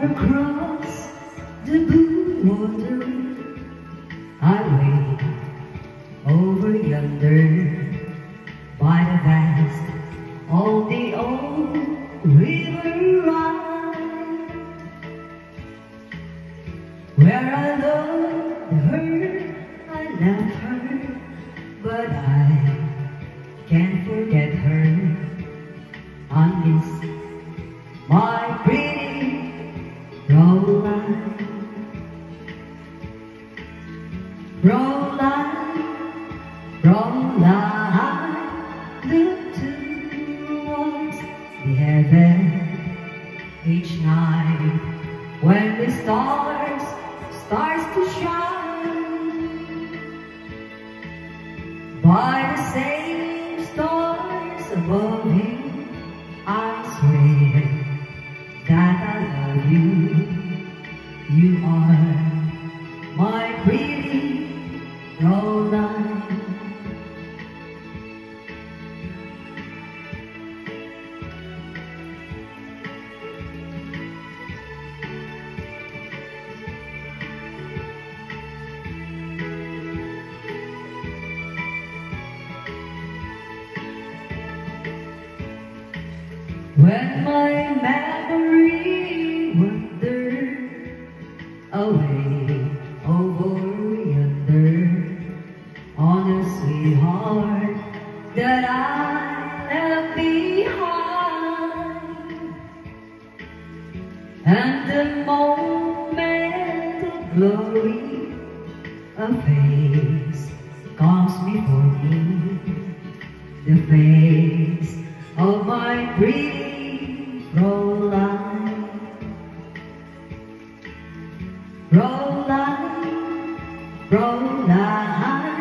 across the blue water, I wait over yonder by the vast of the old river Rhine, where I loved her, I left her, but I can't forget her. I miss my pretty Roline, Roline, Roline. Look towards the heaven each night when the stars to shine. By the same stars above you, I swear that I love you. You are my pretty Roline. When my memory wandered away over yonder on a sweetheart that I left behind, and the moment of glory, a face comes before me, the face of my pretty Roline, Roline, Roline.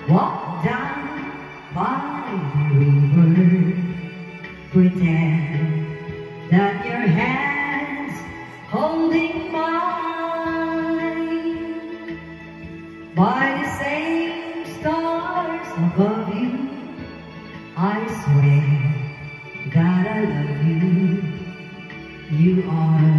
Walk down by the river, pretend that your hands holding mine. By the same stars above you, I swear that I love you. You are